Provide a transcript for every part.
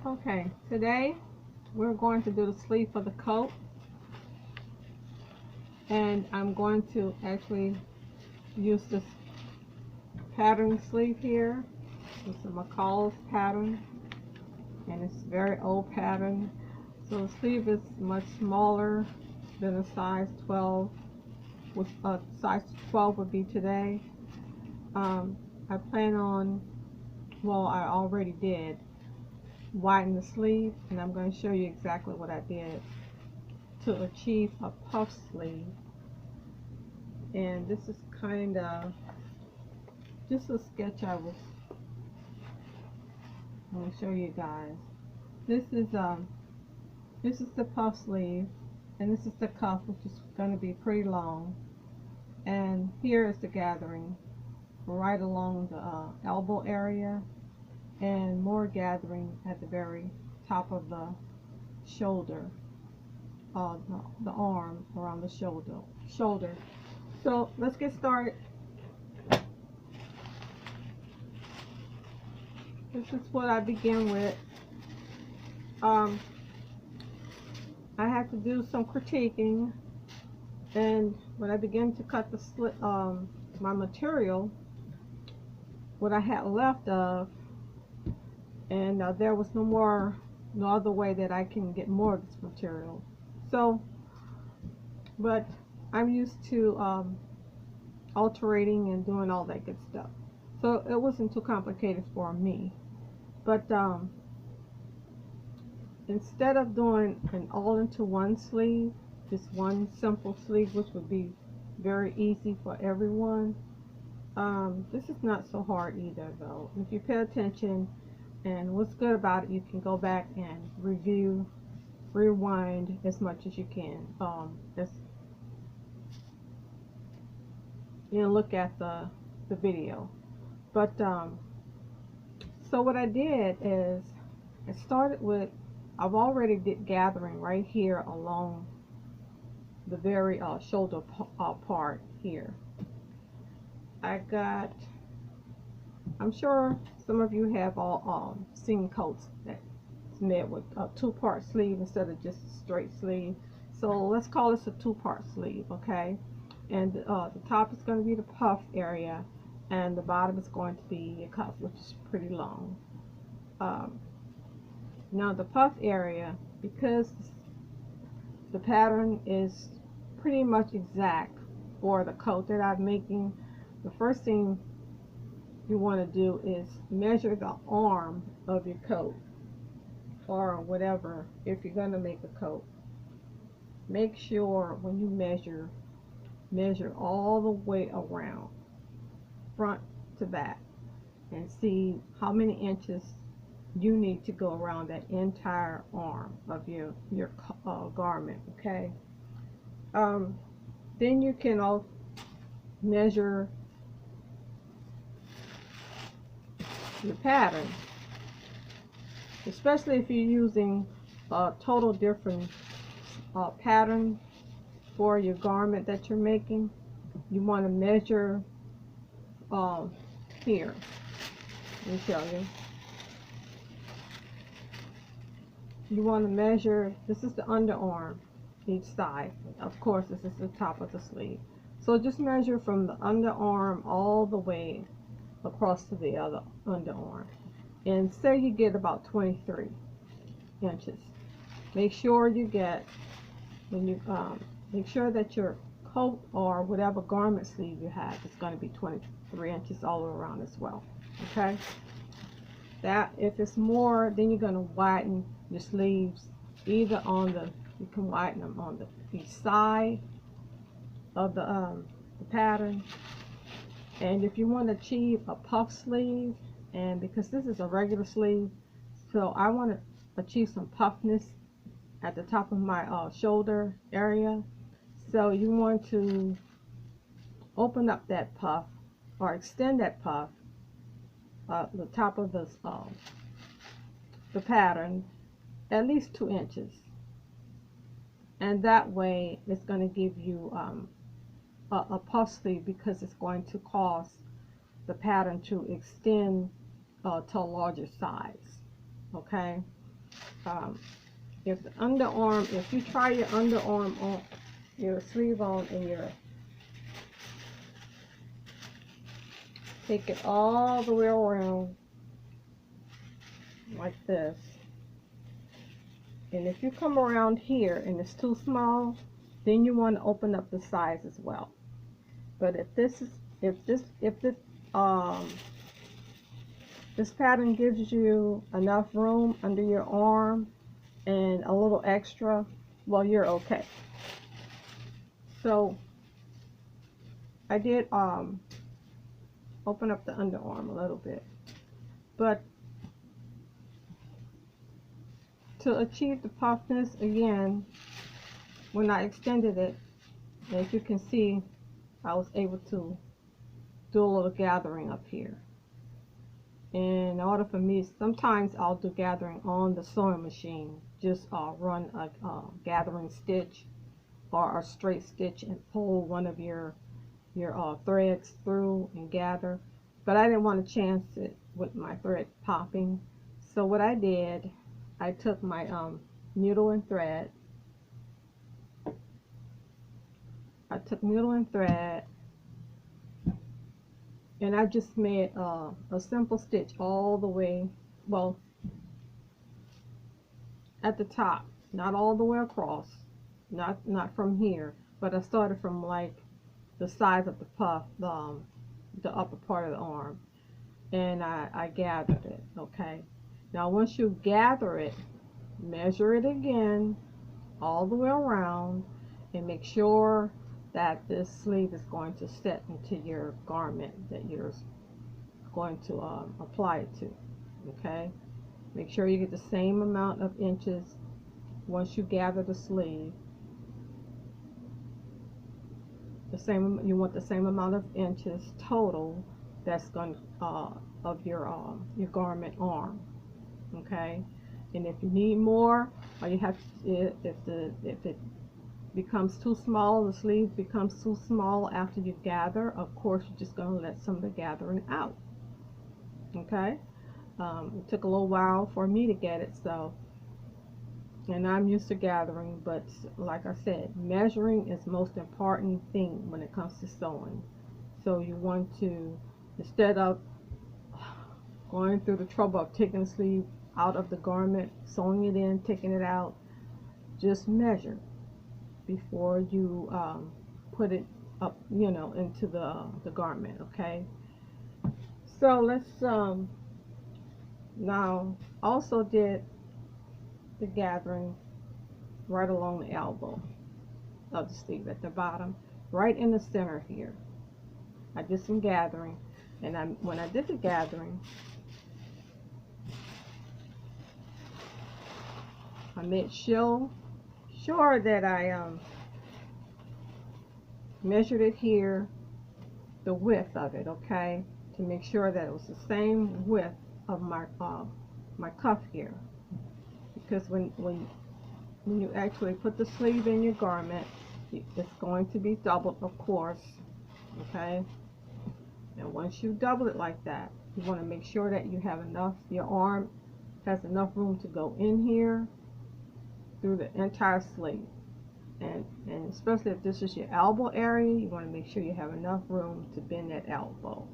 Okay, today we're going to do the sleeve for the coat, and I'm going to actually use this pattern sleeve here. It's a McCall's pattern, and it's a very old pattern. So the sleeve is much smaller than a size 12, which size 12 would be today. I plan on, well, I already did widen the sleeve, and I'm going to show you exactly what I did to achieve a puff sleeve. And this is kind of just a sketch I was going to show you guys. This is the puff sleeve, and this is the cuff, which is going to be pretty long, and here is the gathering right along the elbow area, and more gathering at the very top of the shoulder, the arm around the shoulder. So let's get started. This is what I begin with. I had to do some critiquing, and when I began to cut my material, what I had left of, and there was no other way that I can get more of this material. So, but I'm used to altering and doing all that good stuff, so it wasn't too complicated for me. But instead of doing an all-into-one sleeve, just one simple sleeve, which would be very easy for everyone, this is not so hard either, though. If you pay attention, and what's good about it, you can go back and review, rewind as much as you can. Just look at the video. But so what I did is I started with, I've already did gathering right here along the very shoulder part here. I'm sure some of you have all seen coats that's made with a two-part sleeve instead of just a straight sleeve. So let's call this a two-part sleeve, okay? And the top is going to be the puff area, and the bottom is going to be a cuff, which is pretty long. Now the puff area, because the pattern is pretty much exact for the coat that I'm making, the first thing you want to do is measure the arm of your coat, or whatever. If you're going to make a coat, make sure when you measure all the way around, front to back, and see how many inches you need to go around that entire arm of your garment. Okay. Then you can all measure your pattern, especially if you're using a total different pattern for your garment that you're making. You want to measure here. Let me tell you. You want to measure, this is the underarm, each side. Of course, this is the top of the sleeve. So just measure from the underarm all the way across to the other underarm. And say you get about 23 inches. Make sure you get, when you make sure that your coat or whatever garment sleeve you have is going to be 23 inches all around as well. Okay? That if it's more, then you're going to widen your sleeves either on you can widen them on each side of the pattern. And if you want to achieve a puff sleeve, and because this is a regular sleeve, so I want to achieve some puffness at the top of my shoulder area, so you want to open up that puff or extend that puff, the top of the pattern, at least 2 inches, and that way it's going to give you a puff sleeve, because it's going to cause the pattern to extend to a larger size. Okay, if the underarm, if you try your underarm on, your sleeve on, and your take it all the way around like this, and if you come around here and it's too small, then you want to open up the size as well. But if this is, if this um this pattern gives you enough room under your arm and a little extra, well, you're okay. So I did open up the underarm a little bit, but to achieve the puffness again, when I extended it, as you can see, I was able to do a little gathering up here. In order for me, sometimes I'll do gathering on the sewing machine, just run a gathering stitch or a straight stitch and pull one of your threads through and gather. But I didn't want to chance it with my thread popping, so what I did, I took my needle and thread. I took needle and thread, and I just made a simple stitch all the way, well, at the top, not all the way across, not from here, but I started from like the size of the puff, the upper part of the arm, and I gathered it. Okay, now once you gather it, measure it again all the way around and make sure that this sleeve is going to set into your garment that you're going to apply it to. Okay, make sure you get the same amount of inches once you gather the sleeve. You want the same amount of inches total that's going of your garment arm. Okay, and if you need more, or you have to, if it becomes too small, the sleeve becomes too small after you gather, of course you're just going to let some of the gathering out. Okay, it took a little while for me to get it, so, and I'm used to gathering, but like I said, measuring is the most important thing when it comes to sewing. So you want to, instead of going through the trouble of taking the sleeve out of the garment, sewing it in, taking it out, just measure before you put it up, into the garment. Okay, so let's now also did the gathering right along the elbow of the sleeve at the bottom, right in the center here. I did some gathering, and when I did the gathering, I made sure that I measured it here, the width of it, okay, to make sure that it was the same width of my cuff here, because when you actually put the sleeve in your garment, it's going to be doubled, of course. Okay, and once you double it like that, you want to make sure that you have enough, your arm has enough room to go in here through the entire sleeve. And especially if this is your elbow area, you want to make sure you have enough room to bend that elbow,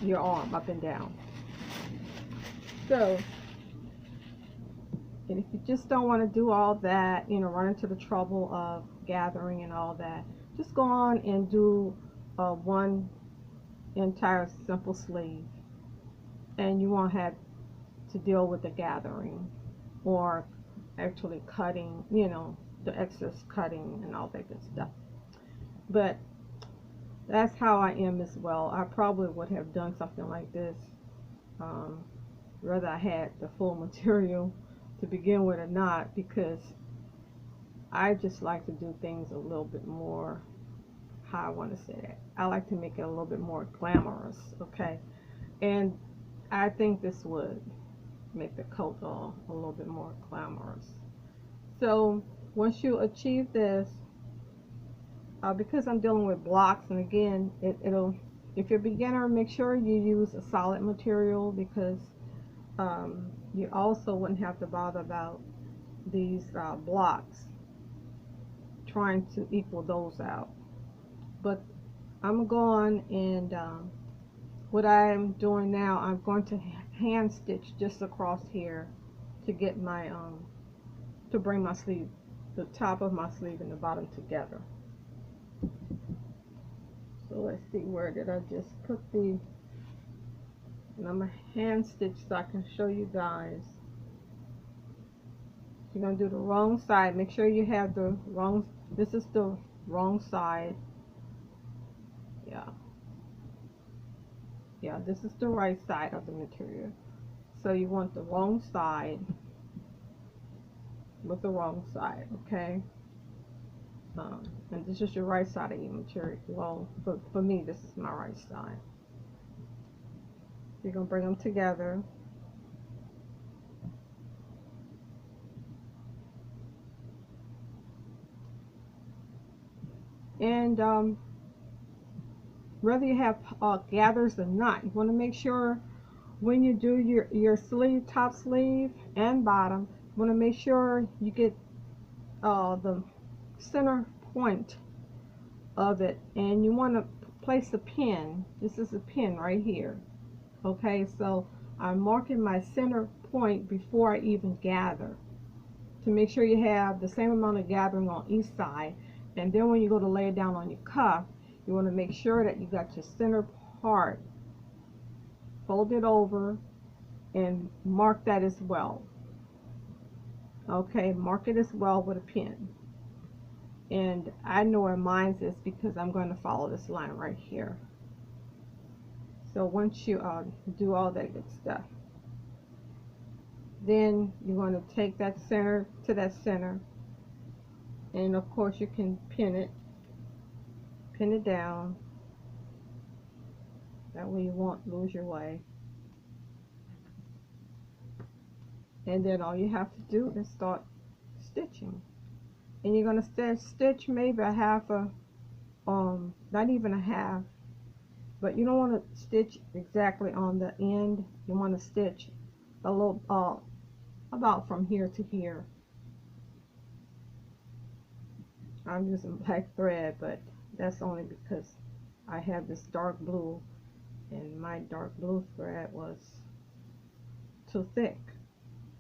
your arm up and down. So, and if you just don't want to do all that, run into the trouble of gathering and all that, just go on and do one entire simple sleeve, and you won't have to deal with the gathering or actually cutting, the excess cutting and all that good stuff. But that's how I am as well. I probably would have done something like this whether I had the full material to begin with or not, because I just like to do things a little bit more, how I want to say that, I like to make it a little bit more glamorous. Okay, and I think this would make the coat a little bit more glamorous. So once you achieve this, because I'm dealing with blocks, and again, it'll, if you're a beginner, make sure you use a solid material, because you also wouldn't have to bother about these blocks trying to equal those out. But I'm going and what I'm doing now, I'm going to hand stitch just across here to get my to bring my sleeve, the top of my sleeve and the bottom together. So let's see, where did I just put the, and I'm gonna hand stitch so I can show you guys. You're gonna do the wrong side. Make sure you have the wrong, this is the wrong side. Yeah. Yeah, this is the right side of the material. So you want the wrong side with the wrong side, okay? And this is your right side of your material. Well, for me, this is my right side. You're gonna bring them together. And whether you have gathers or not, you want to make sure when you do your sleeve, top sleeve and bottom, you want to make sure you get the center point of it, and you want to place a pin. This is a pin right here. Okay, so I'm marking my center point before I even gather to make sure you have the same amount of gathering on each side. And then when you go to lay it down on your cuff, you want to make sure that you got your center part, fold it over and mark that as well. Okay, mark it as well with a pin. And I know where mine is because I'm going to follow this line right here. So once you do all that good stuff, then you're going to take that center to that center, and of course you can pin it down. That way you won't lose your way. And then all you have to do is start stitching. And you're going to stitch maybe a half a, not even a half, but you don't want to stitch exactly on the end. You want to stitch a little, about from here to here. I'm using black thread, but that's only because I have this dark blue, and my dark blue thread was too thick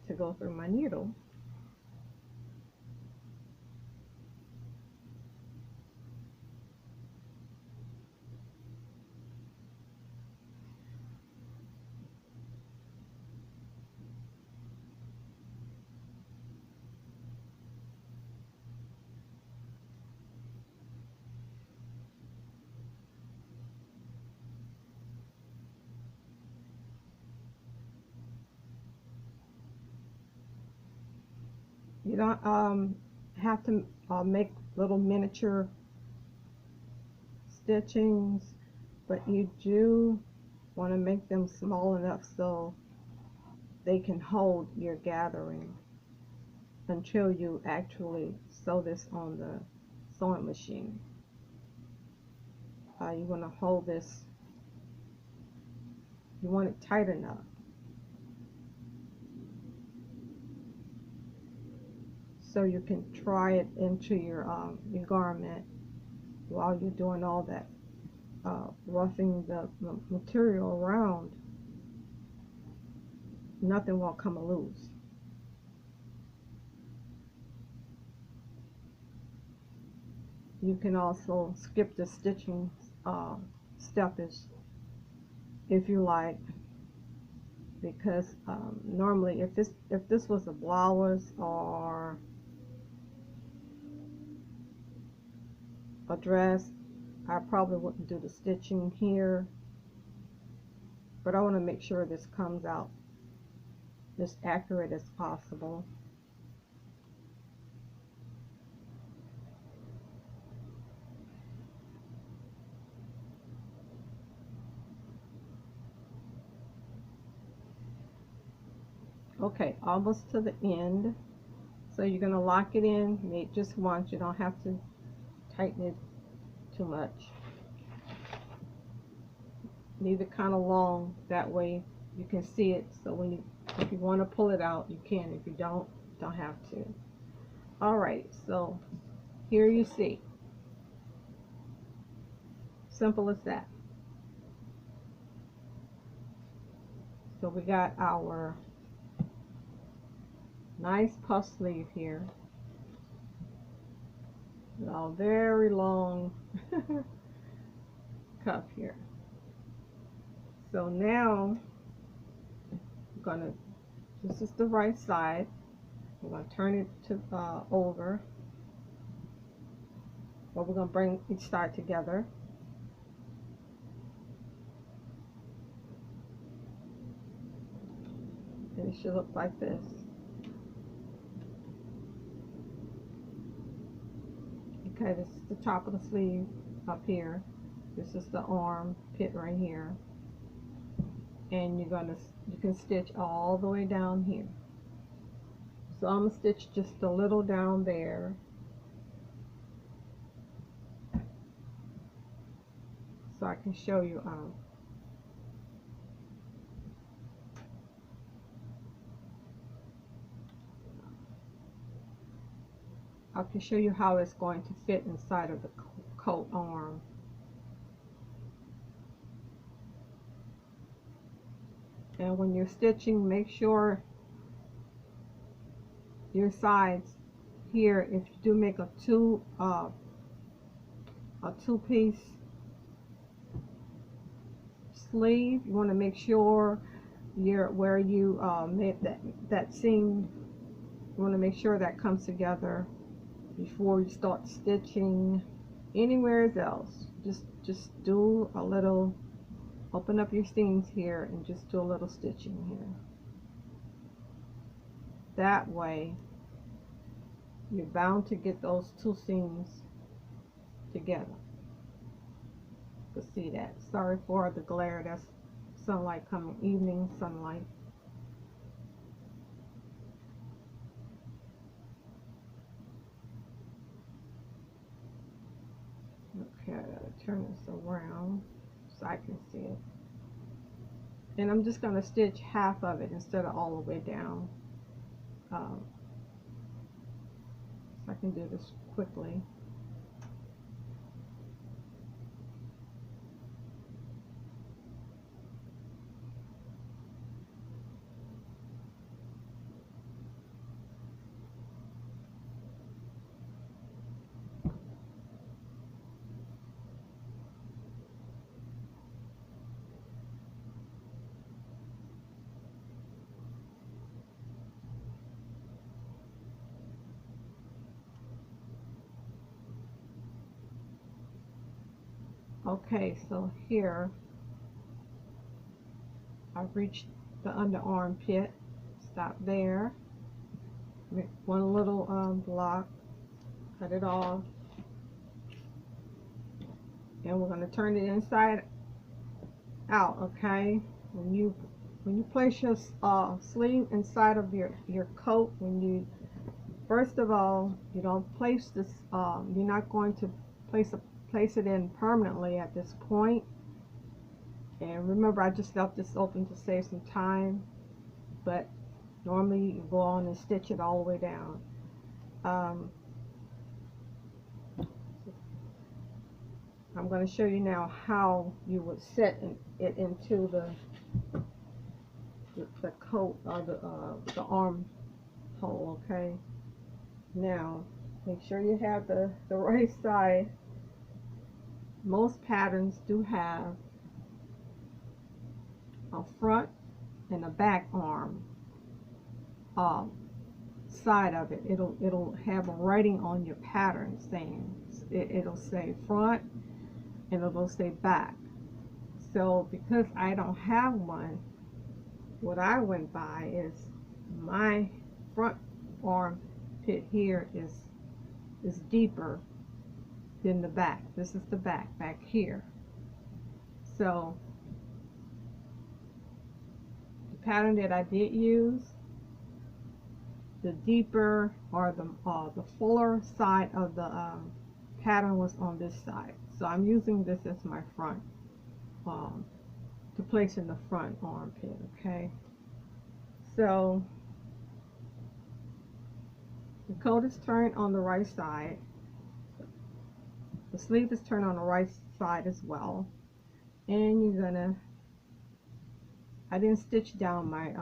to go through my needle. You don't have to make little miniature stitchings, but you do want to make them small enough so they can hold your gathering until you actually sew this on the sewing machine. You want to hold this, you want it tight enough so you can try it into your garment while you're doing all that roughing the material around. Nothing will come loose. You can also skip the stitching step if you like, because normally if this was a blouse or a dress, I probably wouldn't do the stitching here, but I want to make sure this comes out as accurate as possible. Okay, almost to the end. So you're going to lock it in, make just once. You don't have to tighten it too much. Leave it kind of long, that way you can see it, so when you If you want to pull it out, you can. If you don't have to. Alright, so here you see. Simple as that. So we got our nice puff sleeve here. With a very long cuff here. So now this is the right side. We're going to turn it to over. But we're going to bring each side together. And it should look like this. Okay, this is the top of the sleeve up here. This is the arm pit right here. And you can stitch all the way down here. So I'm going to stitch just a little down there. So I can show you how it's going to fit inside of the coat arm. And when you're stitching, make sure your sides here, if you do make a two-piece sleeve, you want to make sure where you made that seam, you want to make sure that comes together before you start stitching anywhere else. Just do a little, open up your seams here and just do a little stitching here. That way you're bound to get those two seams together. You can see that. Sorry for the glare, that's sunlight coming, evening sunlight. Okay, I gotta turn this around so I can see it. And I'm just going to stitch half of it instead of all the way down. So I can do this quickly. Okay, so here I've reached the underarm pit. Stop there. Make one little block, cut it off, and we're going to turn it inside out. Okay, when you place your sleeve inside of your coat, first of all, you don't place this. You're not going to place it in permanently at this point. And remember, I just left this open to save some time, but normally you go on and stitch it all the way down. I'm going to show you now how you would set it into the coat or the arm hole. Okay, now make sure you have the right side. Most patterns do have a front and a back arm side of it. It'll have a writing on your pattern saying it'll say front and it'll say back. So because I don't have one, what I went by is my front arm pit here is deeper than the back. This is the back here. So the pattern that I did use, the deeper or the fuller side of the pattern was on this side. So I'm using this as my front to place in the front armpit. Okay, So the coat is turned on the right side. The sleeve is turned on the right side as well. And you're gonna, I didn't stitch down my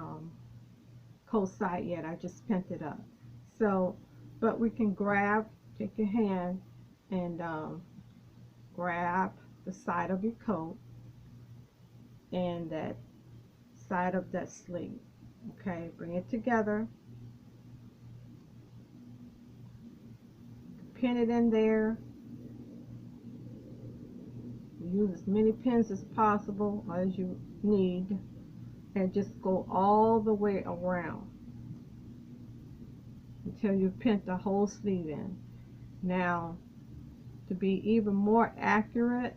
coat side yet, I just pinned it up. So, but we can grab, take your hand and grab the side of your coat and that side of that sleeve. Okay, bring it together, pin it in there. Use as many pins as possible as you need, and just go all the way around until you've pinned the whole sleeve in. Now, to be even more accurate,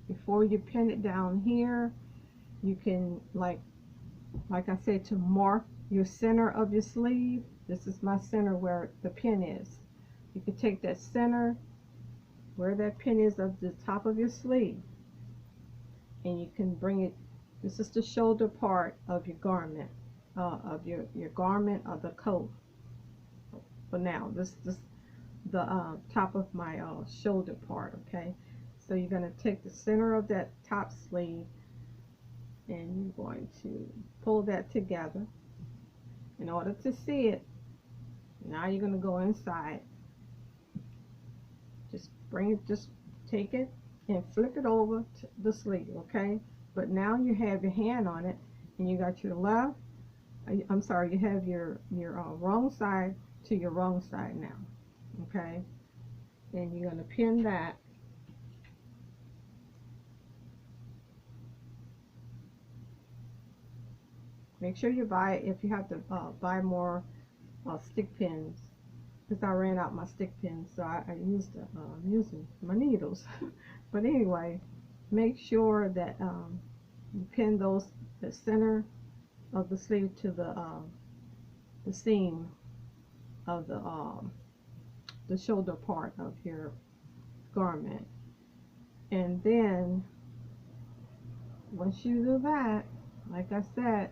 before you pin it down here, you can, like I said, to mark your center of your sleeve. This is my center where the pin is. You can take that center where that pin is of the top of your sleeve, and you can bring it, this is the shoulder part of your garment, of your garment of the coat. For now, this the top of my shoulder part. Okay, so you're going to take the center of that top sleeve and you're going to pull that together. In order to see it, now you're going to go inside. Just bring it, just take it and flip it over to the sleeve. Okay, but now you have your hand on it and you got your left, I'm sorry, you have your wrong side to your wrong side now. Okay, and you're going to pin that. Make sure you buy, if you have to buy more stick pins, because I ran out my stick pins, so I used using my needles. But anyway, make sure that you pin those, the center of the sleeve to the seam of the shoulder part of your garment. And then once you do that, like I said,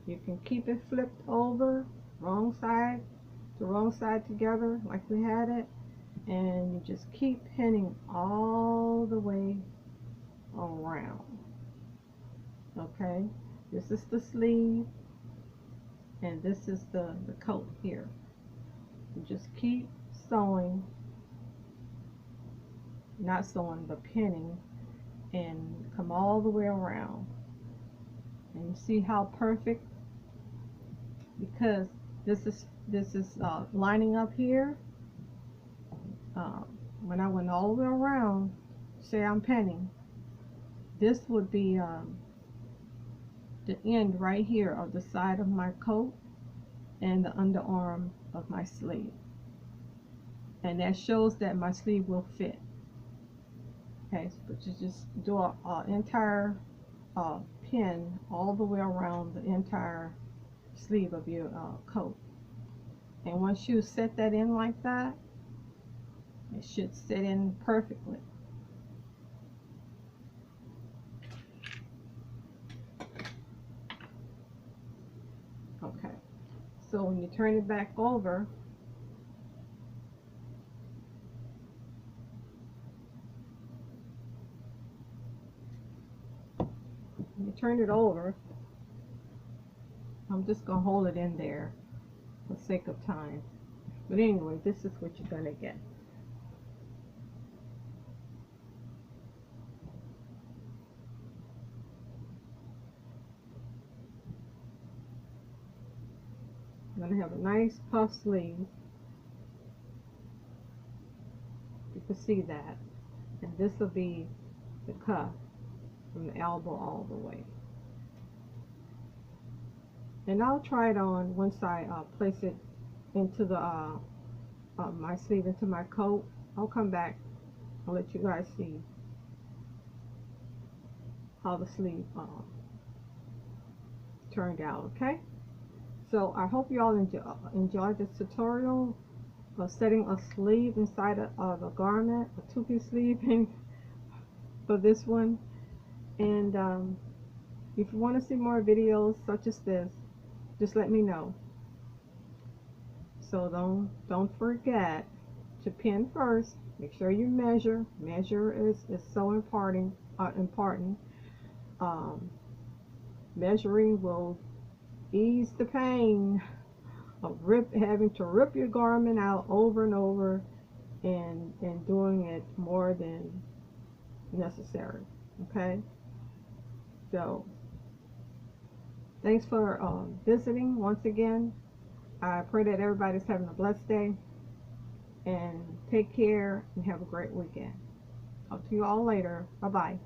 you can keep it flipped over, wrong side to wrong side together like we had it, and you just keep pinning all the way around. Okay, this is the sleeve and this is the coat here. You just keep sewing, not sewing but pinning, and come all the way around. And you see how perfect, because this is lining up here. When I went all the way around, say I'm pinning, this would be the end right here of the side of my coat and the underarm of my sleeve, and that shows that my sleeve will fit. Okay, but you just do an entire pin all the way around the entire sleeve of your coat, and once you set that in like that, it should sit in perfectly. Okay, so when you turn it back over, you turn it over, I'm just gonna hold it in there for sake of time, but anyway, this is what you're gonna get. You're gonna have a nice puff sleeve. You can see that, and this will be the cuff from the elbow all the way. And I'll try it on once I place it into the my sleeve, into my coat. I'll come back and let you guys see how the sleeve turned out. Okay, so I hope you all enjoyed this tutorial of setting a sleeve inside of a garment, a two-piece sleeve for this one. And if you want to see more videos such as this, just let me know. So don't forget to pin first. Make sure you measure. Measure is so important. Um, Measuring will ease the pain of having to rip your garment out over and over, and doing it more than necessary. Okay, so thanks for visiting once again. I pray that everybody's having a blessed day, and take care and have a great weekend. Talk to you all later. Bye bye.